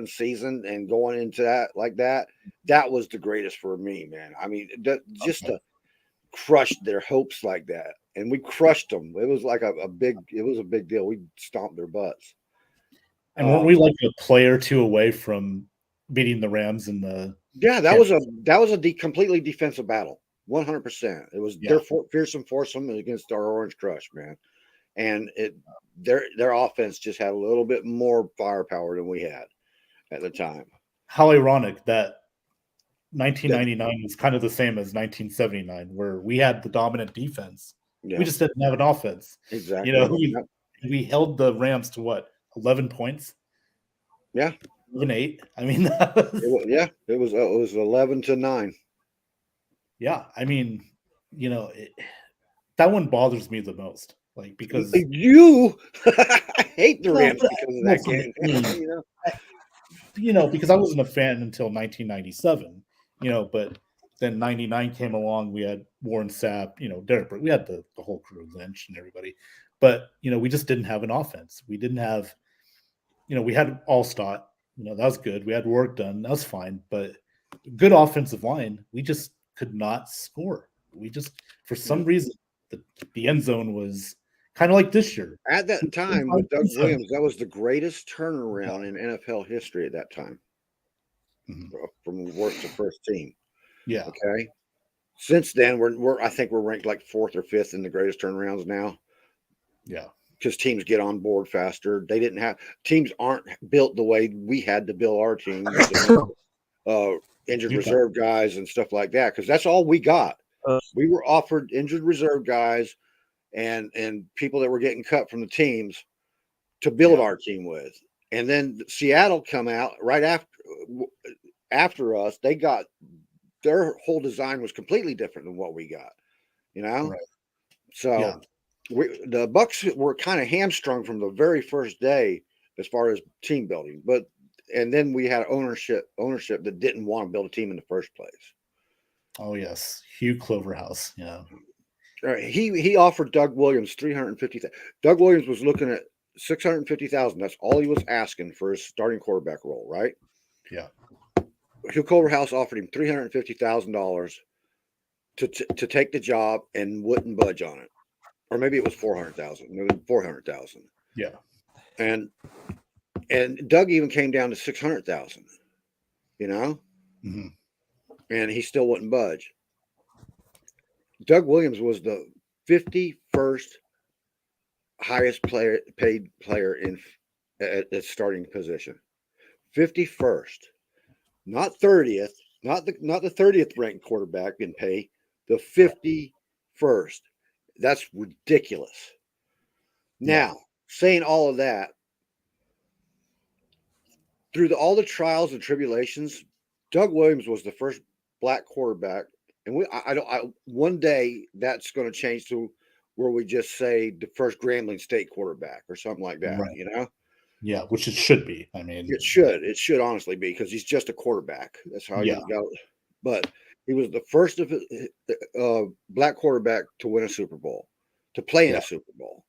season and going into that like that, that was the greatest for me, man. I mean, just to crush their hopes like that, and we crushed them. It was like a big deal. We stomped their butts. And weren't we like a play or two away from beating the Rams in the? Yeah, that was a completely defensive battle, 100%. It was their fearsome foursome against our Orange Crush, man. And their offense just had a little bit more firepower than we had at the time. How ironic that 1999 was kind of the same as 1979, where we had the dominant defense. Yeah. We just didn't have an offense. Exactly. We held the Rams to what, 11 points? Yeah. 11-8. I mean, it was 11-9. Yeah, I mean, that one bothers me the most. Like, because I hate the Rams because of that game. Because I wasn't a fan until 1997. But then 99 came along. We had Warren Sapp, Derek Burke. We had the whole crew, Lynch and everybody. But we just didn't have an offense. We didn't have, we had Allstott. That was good. We had work done. That was fine. But good offensive line, we just could not score. We just, for some reason, the end zone was kind of like this year. At that time with Doug Williams, that was the greatest turnaround in NFL history at that time. From worst to first team. Yeah. Okay. Since then, I think we're ranked like 4th or 5th in the greatest turnarounds now. Yeah. Because teams get on board faster. Teams aren't built the way we had to build our team. Injured reserve guys and stuff like that. Because that's all we got. We were offered injured reserve guys and people that were getting cut from the teams to build our team with. And then Seattle come out right after us. They got their whole design was completely different than what we got, Right. So the Bucks were kind of hamstrung from the very first day as far as team building, and then we had ownership that didn't want to build a team in the first place. Oh yes, Hugh Cloverhouse. He offered Doug Williams $350,000. Doug Williams was looking at $650,000. That's all he was asking for his starting quarterback role, right? Yeah. Hugh Cloverhouse offered him $350,000 to take the job and wouldn't budge on it, or maybe it was $400,000. Maybe $400,000. Yeah. And Doug even came down to $600,000. And he still wouldn't budge. Doug Williams was the 51st highest paid player at starting position. 51st, not 30th, not the 30th ranked quarterback in pay, the 51st. That's ridiculous. Now, saying all of that, through all the trials and tribulations, Doug Williams was the first black quarterback, and one day that's going to change to where we just say the first Grambling State quarterback or something like that. Right. You know, Yeah, which it should be. I mean, it should honestly be because he's just a quarterback. That's how Yeah. you go. But he was the first of black quarterback to win a Super Bowl, to play in Yeah. a Super Bowl,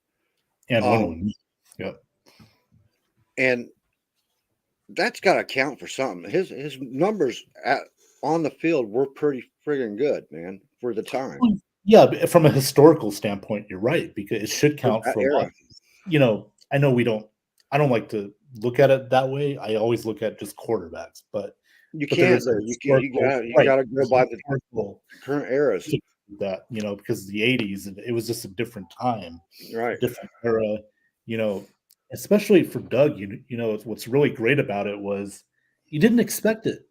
and one of them. Yep. and that's got to count for something. His numbers on the field were pretty friggin' good, man, for the time. Yeah, but from a historical standpoint, you're right, because it should count that for a lot. era. You know, I know I don't like to look at it that way. I always look at just quarterbacks, but You there can't is a though. You right, gotta go there's by the historical current eras. that, because the 80s, it was just a different time, Right. different era, especially for Doug. What's really great about it was you didn't expect it,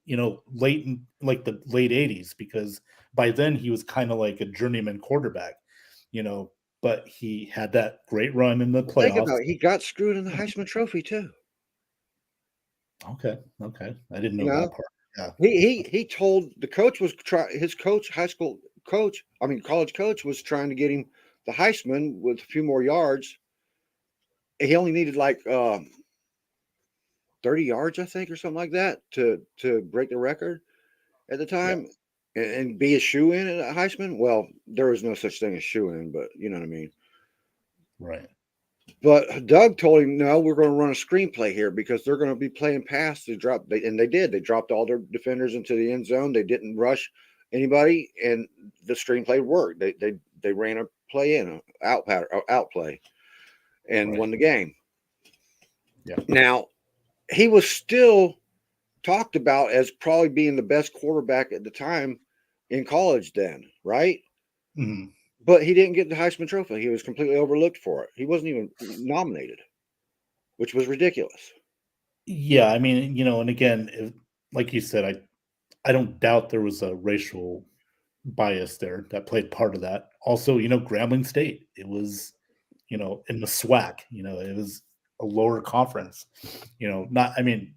late in like the late 80s, because by then he was kind of like a journeyman quarterback, but he had that great run in the Think about playoffs. it. He got screwed in the Heisman Trophy too. Okay. I didn't know You know? that part. Yeah. He told the coach his coach, high school coach, college coach was trying to get him the Heisman with a few more yards. He only needed like 30 yards, I think, or something like that to break the record at the time and be a shoe-in at a Heisman. Well, there was no such thing as shoe-in, but you know what I mean. Right. But Doug told him, no, we're going to run a screenplay here because they're going to be playing pass. They did. They dropped all their defenders into the end zone. They didn't rush anybody, and the screenplay worked. They ran a play in, out play, and won the game. Yeah. Now, he was still talked about as probably being the best quarterback at the time in college then, right? Mhm. But he didn't get the Heisman Trophy. He was completely overlooked for it. He wasn't even nominated, which was ridiculous. Yeah, I mean, and again, like you said, I don't doubt there was a racial bias there that played part of that. Also, Grambling State, it was, in the SWAC, it was a lower conference. I mean,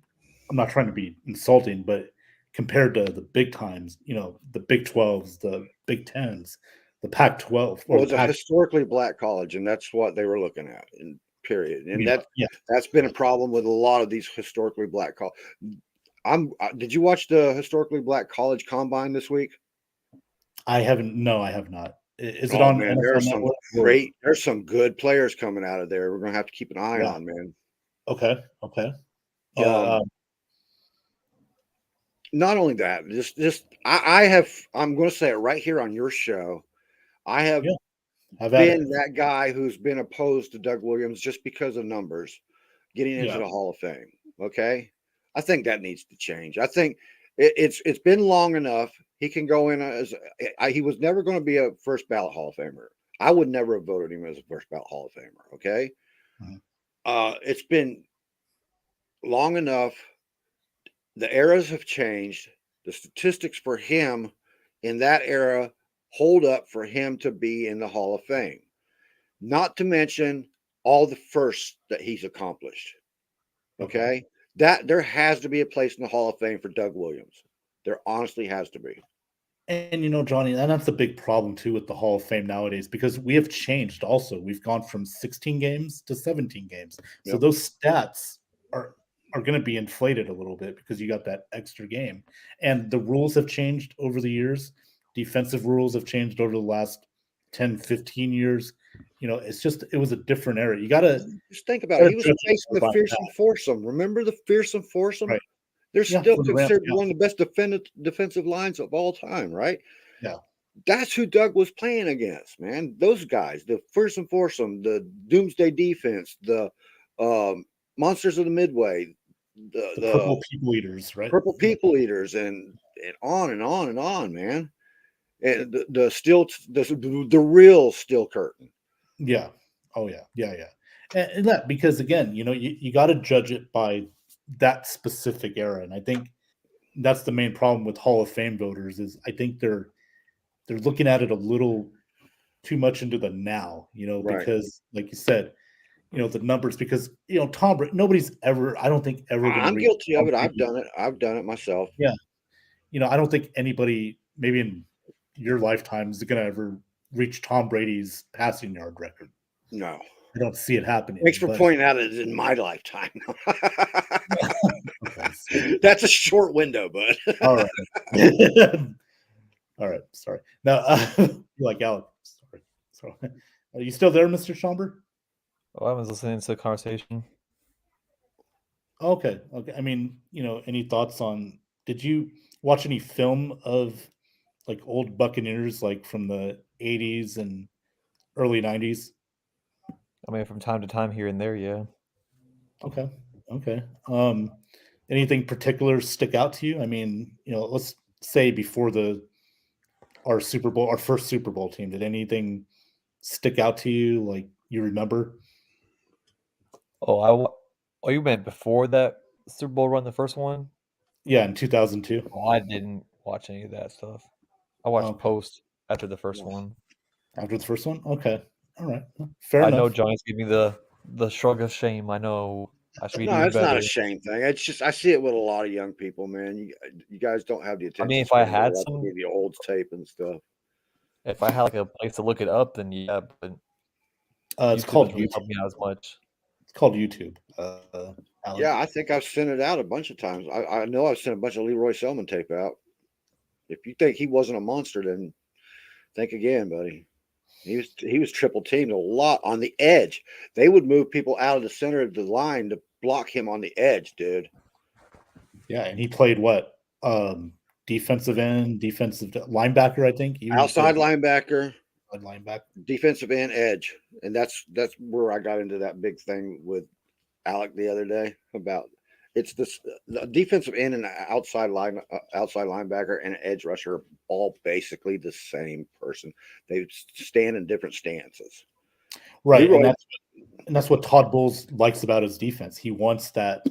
I'm not trying to be insulting, but compared to the big times, the Big 12s, the Big 10s, the Pac 12, Well, it's a historically black college, and that's what they were looking at, in period. And that's been a problem with a lot of these historically black colleges. Did you watch the historically black college combine this week? I haven't. No, I have not. Is it on man, NFL there's some good players coming out of there. We're gonna have to keep an eye on, man. Okay. Not only that, I'm going to say it right here on your show. I have been that guy who's been opposed to Doug Williams just because of numbers getting into the Hall of Fame. Okay, I think that needs to change. I think it's been long enough. He can go in as he was never going to be a first ballot Hall of Famer. I would never have voted him as a first ballot Hall of Famer. Okay, it's been long enough. The eras have changed. The statistics for him in that era hold up for him to be in the Hall of Fame. Not to mention all the firsts that he's accomplished. Okay? That there has to be a place in the Hall of Fame for Doug Williams. There honestly has to be. And Johnny, and that's the big problem too with the Hall of Fame nowadays, because we have changed also. We've gone from 16 games to 17 games. So those stats are going to be inflated a little bit because you got that extra game. And the rules have changed over the years. Defensive rules have changed over the last 10, 15 years. It was a different era. You got to just think about it. He was facing the fearsome foursome. Remember the fearsome foursome? Right. They're still considered one of the best defensive lines of all time, right? Yeah. That's who Doug was playing against, man. Those guys, the fearsome foursome, the Doomsday Defense, the Monsters of the Midway, the Purple People Eaters, right? Purple People Eaters, and on and on and on, man. And the real Steel Curtain. Yeah. Oh yeah. And that, because again, you got to judge it by that specific era, and I think that's the main problem with Hall of Fame voters is I think they're looking at it a little too much into the now, because like you said, the numbers because Tom Brady. Nobody's ever. I don't think ever going to I'm reach. guilty of Tom it. I've Brady. done it. I've done it myself. Yeah, I don't think anybody, maybe in your lifetime, is going to ever reach Tom Brady's passing yard record. No. I don't see it happening. Thanks for but- pointing out it's in my lifetime. Okay, so- That's a short window, bud. all right. All right. Sorry. Now, you like Alec. Sorry. Are you still there, Mr. Schomburg? Oh, I was listening to the conversation. Okay. Okay. I mean, any thoughts on? Did you watch any film of like old Buccaneers, like from the '80s and early '90s? I mean, from time to time here and there, yeah. Okay. Okay. Anything particular stick out to you? I mean, let's say before our first Super Bowl team, did anything stick out to you like you remember? Oh, you meant before that Super Bowl run, the first one? Yeah, in 2002. Oh, I didn't watch any of that stuff. I watched Okay. post after the first one. After the first one? Okay. All right. Fair I enough. know Johnny's giving me the shrug of shame. I know I should be No, doing it's not better. a shame thing. It's just I see it with a lot of young people, man. You guys don't have the attention. mean, if I span to had watch some- any of the old tape and stuff. If I had like a place to look it up, then yeah, but It's YouTube called doesn't really YouTube. help me out as much. It's called YouTube. Alan. Yeah, I think I've sent it out a bunch of times. I know I've sent a bunch of Leroy Selman tape out. If you think he wasn't a monster, then think again, buddy. He was triple teamed a lot on the edge. They would move people out of the center of the line to block him on the edge, dude. Yeah, and he played what? Defensive end, defensive linebacker, I think. Even Outside played linebacker, linebacker. defensive end, edge, and that's where I got into that big thing with Alec the other day about it's the defensive end and outside linebacker and an edge rusher are all basically the same person. They stand in different stances. Right, Leroy- and that's what Todd Bowles likes about his defense. He wants that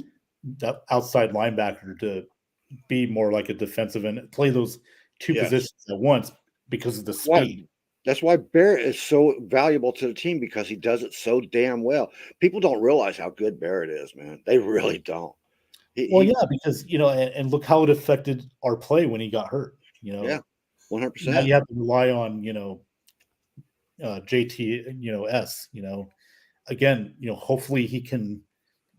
outside linebacker to be more like a defensive end, play those two Yes. positions at once because of the Why- speed. That's why Barrett is so valuable to the team because he does it so damn well. People don't realize how good Barrett is, man. They really don't. Well, yeah, because and look how it affected our play when he got hurt. Yeah, Now 100%. you have to rely on JT S. Again, hopefully he can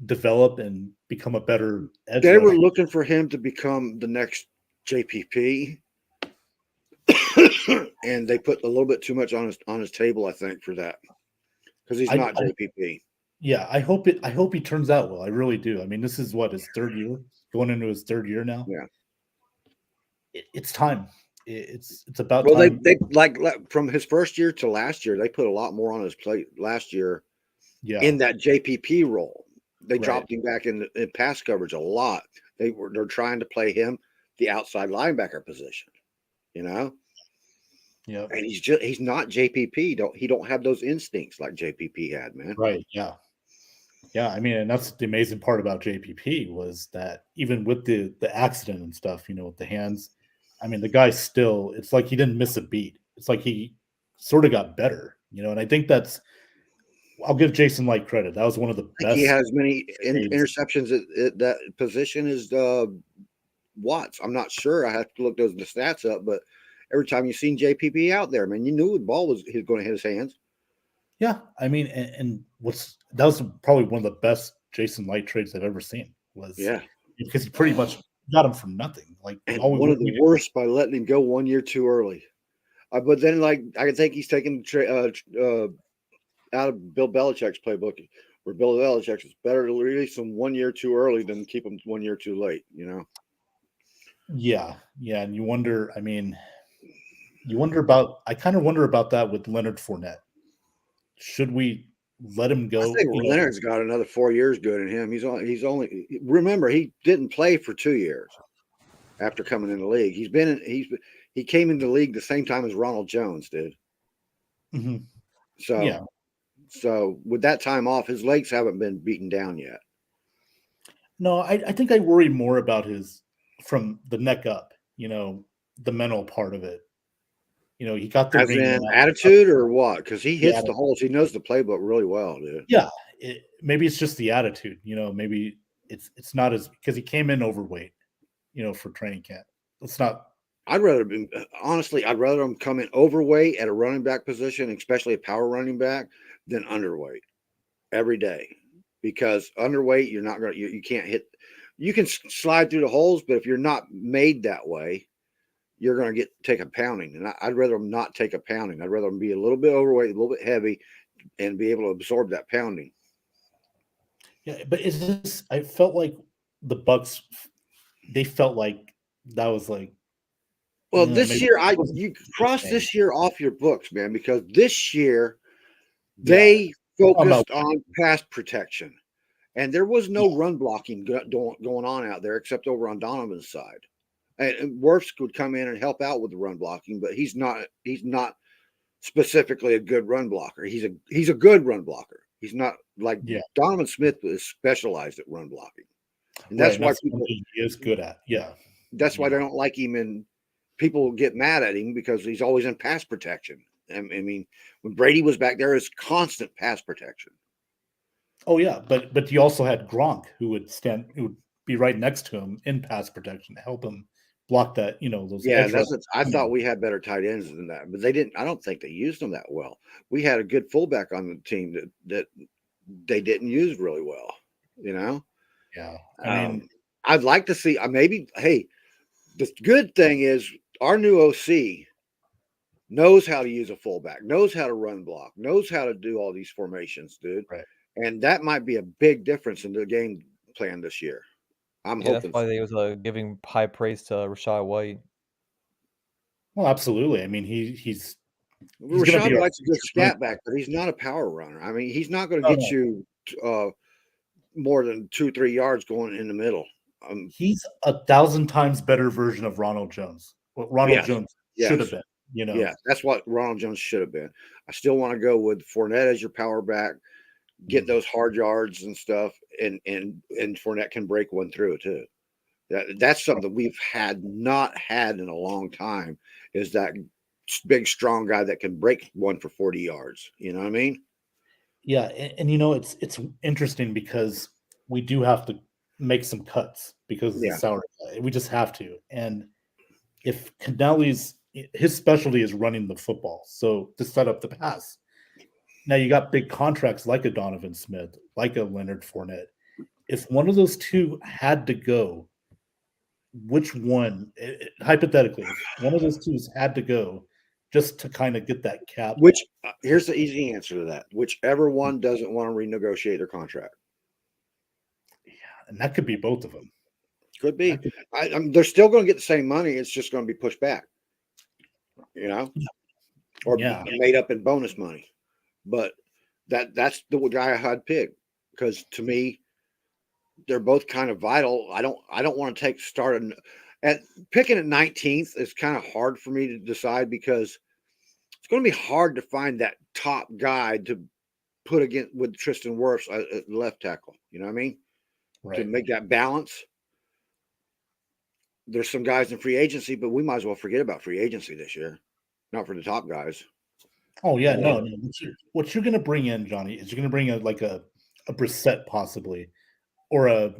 develop and become a better edge They were rusher. looking for him to become the next JPP, and they put a little bit too much on his table, I think, for that because he's not JPP. Yeah, I hope he turns out well. I really do. I mean, this is what his third year, going into his third year now. Yeah. It's time. It's about Well, time. they like from his first year to last year, they put a lot more on his plate last year Yeah, in that JPP role. They Right. dropped him back in pass coverage a lot. They're trying to play him the outside linebacker position, yeah. and he's not JPP. He don't have those instincts like JPP had, man. Right. Yeah. Yeah. I mean, and that's the amazing part about JPP was that even with the accident and stuff, with the hands, I mean, the guy still, it's like he didn't miss a beat. It's like he sort of got better, and I think I'll give Jason Light credit. That was one of the I think best. he has many saves. interceptions at that position as Watts. I'm not sure. I have to look the stats up, but every time you've seen JPP out there, man, you knew the ball was going to hit his hands. Yeah. I mean, and that was probably one of the best Jason Light trades I've ever seen was because he pretty much got him for nothing. Like And all we one of the needed- worst by letting him go 1 year too early. But then, I think he's taken out of Bill Belichick's playbook, where Bill Belichick is better to release him 1 year too early than keep him 1 year too late. Yeah. And you wonder, I mean, I kind of wonder about that with Leonard Fournette. Should we let him go? I think Leonard's got another 4 years good in him. He's only remember he didn't play for 2 years after coming in the league. He came into the league the same time as Ronald Jones did. Mhm. So Yeah. So with that time off, his legs haven't been beaten down yet. No, I think I worry more about his from the neck up, the mental part of it. You know, he got the As ring. in attitude or what? Because he hits the attitude. holes. He knows the playbook really well, dude. Yeah, maybe it's just the attitude. You know, maybe it's not as because he came in overweight. You know, for training camp. It's not. I'd rather be honestly. I'd rather him come in overweight at a running back position, especially a power running back, than underweight every day. Because underweight, you're not going to. You can't hit. You can slide through the holes, but if you're not made that way, you're going to take a pounding. And I'd rather him not take a pounding. I'd rather him be a little bit overweight, a little bit heavy, and be able to absorb that pounding. Yeah, but it's just I felt like the Bucks. They felt like that was like. Well, you know, this maybe year, it wasn't you the cross same. this year off your books, man, because this year Yeah. they focused no. on pass protection, and there was no run blocking going on out there except over on Donovan's side. And Wirfs could come in and help out with the run blocking, but he's not specifically a good run blocker. He's a good run blocker. He's not like Yeah. Donovan Smith is specialized at run blocking, and Right, that's and why that's people. something he is good at. Yeah. That's why You they know. don't like him, and people get mad at him because he's always in pass protection. I mean, when Brady was back there, it's constant pass protection. Oh yeah, but you also had Gronk who would be right next to him in pass protection to help him block that. You know, those Yeah, edge rushers. I thought we had better tight ends than that, but they didn't. I don't think they used them that well. We had a good fullback on the team that they didn't use really well. You know, Yeah, I mean, I'd like to see maybe. Hey, the good thing is our new OC knows how to use a fullback, knows how to run block, knows how to do all these formations, dude. right. And that might be a big difference in the game plan this year. I'm Yeah, that's hoping. why they was giving high praise to Rashad White. Well, absolutely. I mean, he's gonna Rashad be our White's a good future running scat back, but he's not a power runner. I mean, he's not going to No, get no. you more than 2-3 yards going in the middle. He's 1,000 times better version of Ronald Jones. What Ronald Yes, Jones should have yes, been. You know. yeah. That's what Ronald Jones should have been. I still want to go with Fournette as your power back, get those hard yards and stuff, and Fournette can break one through too. That's something that we've not had in a long time. Is that big, strong guy that can break one for 40 yards? You know what I mean? Yeah, and you know it's interesting because we do have to make some cuts because of the Yeah. salary. We just have to. And if Canelli's his specialty is running the football, so to set up the pass. Now you got big contracts like a Donovan Smith, like a Leonard Fournette. If one of those two had to go, which one, hypothetically, if one of those two had to go just to kind of get that cap? Here's the easy answer to that. Whichever one doesn't want to renegotiate their contract. Yeah, and that could be both of them. Could be. They're still going to get the same money. It's just going to be pushed back. You know, or made up in bonus money. But that's the guy I had picked because to me, they're both kind of vital. I don't want to at picking at 19th is kind of hard for me to decide because it's going to be hard to find that top guy to put against with Tristan Wirfs at left tackle. You know what I mean? Right. To make that balance. There's some guys in free agency, but we might as well forget about free agency this year. Not for the top guys. Oh yeah, no. What you're going to bring in, Johnny, is you're going to bring a Brissett possibly, or a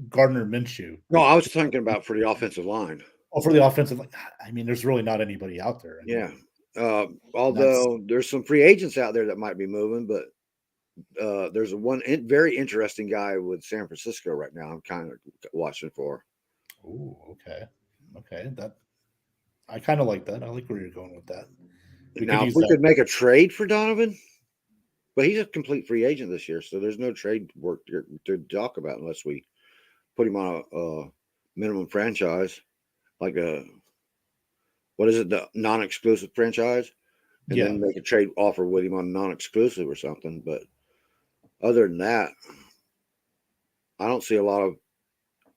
Gardner Minshew. No, I was thinking about for the offensive line. Oh, for the offensive, I mean, there's really not anybody out there anymore. Yeah. Although there's some free agents out there that might be moving, but there's one very interesting guy with San Francisco right now. I'm kind of watching for. Oh, okay. That I kind of like that. I like where you're going with that. Now, if we could make a trade for Donovan, but he's a complete free agent this year, so there's no trade work to talk about unless we put him on a minimum franchise, like the non-exclusive franchise, and then make a trade offer with him on non-exclusive or something. But other than that, I don't see a lot of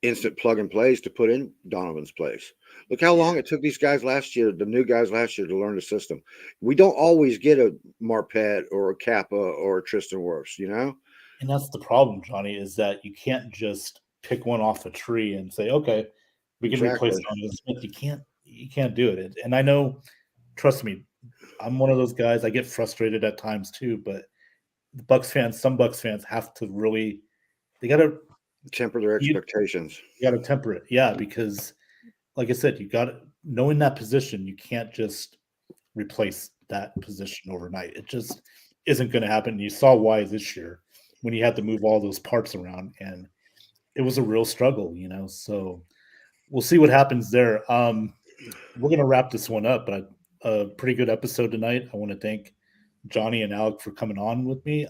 instant plug and plays to put in Donovan's place. Look how long it took these guys last year, the new guys last year, to learn the system. We don't always get a Marpet or a Kappa or a Tristan Wirfs, you know? And that's the problem, Johnny, is that you can't just pick one off a tree and say, okay, we can replace Donovan Smith. You can't do it. And I know trust me, I'm one of those guys. I get frustrated at times too, but the some Bucks fans have to really, they gotta Temper their expectations. temper it. Yeah, because like I said, you gotta knowing that position, you can't just replace that position overnight. It just isn't gonna happen. You saw why this year when he had to move all those parts around, and it was a real struggle, So we'll see what happens there. We're gonna wrap this one up, but a pretty good episode tonight. I want to thank Johnny and Alec for coming on with me.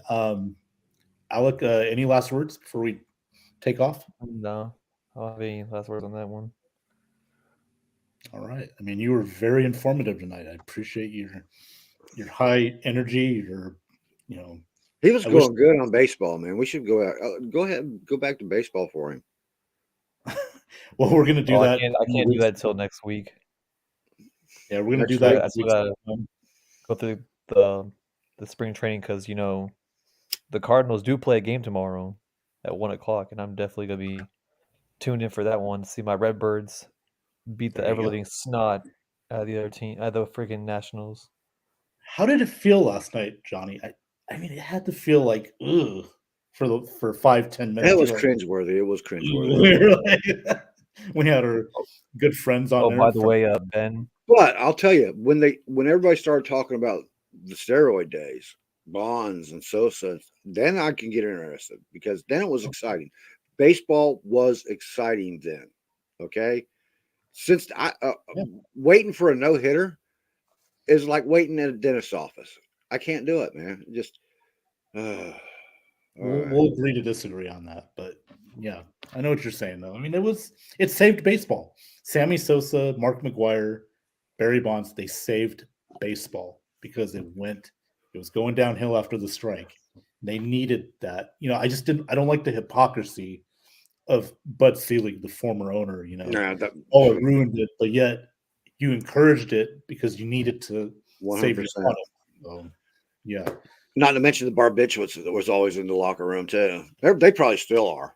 Alec, any last words before we take off? No, I don't have any last words on that one. All right. I mean, you were very informative tonight. I appreciate your high energy. He was I wish- going good on baseball, man. We should go out. Go ahead and go back to baseball for him. Well, we're gonna do that. I can't do that till next week. Yeah, we're gonna Next do that. I still gotta go through the spring training because the Cardinals do play a game tomorrow at 1:00, and I'm definitely gonna be tuned in for that one to see my Redbirds beat the There you go. ever-living snot out of the other team, the freaking Nationals. How did it feel last night, Johnny? I mean, it had to feel like ugh for 5-10 minutes. It was You're like, cringeworthy. It was cringeworthy. we're like- we had our good friends on Oh, there. by the way, Ben, But I'll tell you, when everybody started talking about the steroid days, Bonds and Sosa, then I can get interested because then it was exciting. Baseball was exciting then. Okay, since waiting for a no hitter is like waiting at a dentist's office. I can't do it, man. Just all right. We'll agree to disagree on that, but yeah, I know what you're saying though. I mean, it saved baseball. Sammy Sosa, Mark McGwire, Barry Bonds, they saved baseball because it was going downhill after the strike. They needed that. I don't like the hypocrisy of Bud Selig, the former owner, Nah, it ruined it, but yet you encouraged it because you needed to save your 100%. product. So, yeah. Not to mention the barbiturates that was always in the locker room too. They probably still are.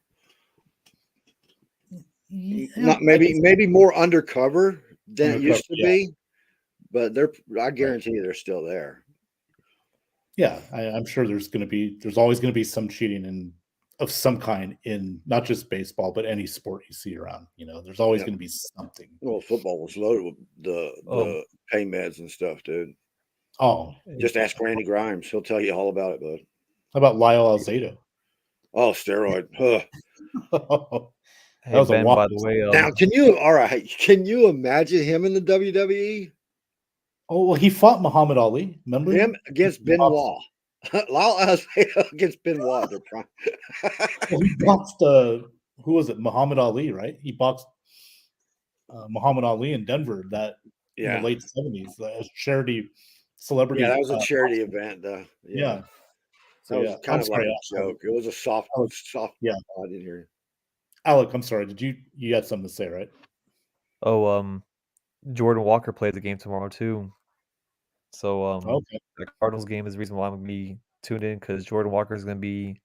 Not maybe more undercover than it used to be, but I guarantee you they're still there. Yeah, I'm sure there's always going to be some cheating of some kind in not just baseball, but any sport you see around. There's always going to be something. Well, football was loaded with the pain meds and stuff, dude. Oh, just ask Randy Grimes; he'll tell you all about it, bud. How about Lyle Alzado? Oh, steroid. Huh. Hey, Ben, by the way, now can you imagine him in the WWE? Oh, well, he fought Muhammad Ali. Remember him against Benoit? Lyle Alzado against Benoit. Well, he boxed who was it? Muhammad Ali, right? He boxed Muhammad Ali in Denver in the late 70s as charity celebrity. Yeah, that was a charity event. Yeah. So that was kind of like a joke. It was a soft. Yeah, I didn't hear you. Alec, I'm sorry. Did you had something to say, right? Oh, Jordan Walker plays the game tomorrow too. So the Cardinals game is the reason why I'm gonna be tuned in because Jordan Walker is gonna be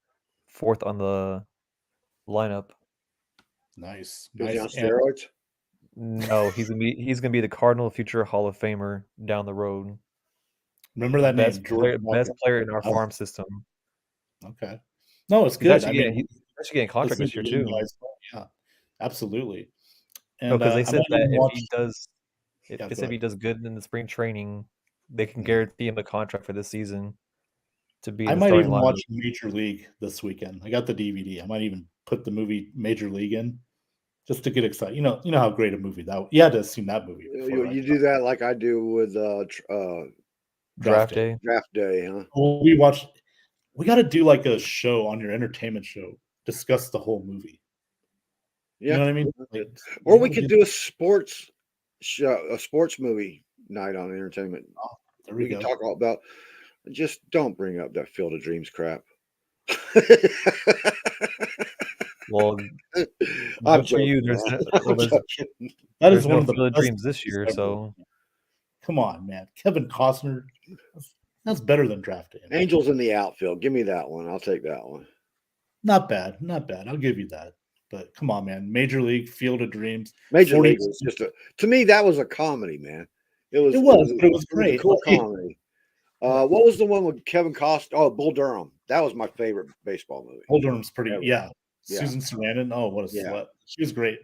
fourth on the lineup. Nice. Is he on steroids? No, he's gonna be the Cardinal future Hall of Famer down the road. Remember that best name, best player in our farm system. Okay. No, it's good. He's actually getting a contract this year too. Yeah, absolutely. And because they said that if he does good in the spring training, they can guarantee him a contract for this season to be. I might even watch Major League this weekend. I got the DVD. I might even put the movie Major League in just to get excited. You know how great a movie that. You had to have seen that movie before, you do that like I do with Draft Day. Draft Day, huh? Well, we got to do like a show on your entertainment show. Discuss the whole movie. Yeah. You know what I mean? Like, or we could do a sports show, a sports movie night on entertainment. Oh, there we go. Can talk all about. Just don't bring up that Field of Dreams crap. Well, I'm for you, that is one of the Field of Dreams this year. So, come on, man, Kevin Costner. That's better than Draft Day. Angels in the Outfield. Give me that one. I'll take that one. Not bad. I'll give you that. But come on, man. Major League, Field of Dreams. Major League was to me, that was a comedy, man. It was but it was a great. cool Like, comedy. What was the one with Kevin Costner? Oh, Bull Durham. That was my favorite baseball movie. Bull Durham's pretty. Ever. Yeah. Yeah. Susan Sarandon. Oh, what a Yeah. slut. She was great.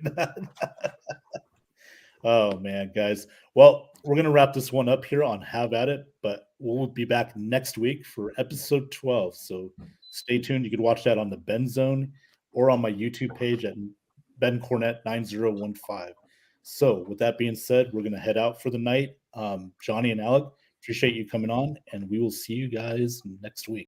Oh man, guys. Well, we're gonna wrap this one up here on Have At It, but we'll be back next week for episode 12. So stay tuned. You can watch that on the Ben Zone or on my YouTube page at Ben Cornett 9015. So with that being said, we're gonna head out for the night. Johnny and Alec, appreciate you coming on, and we will see you guys next week.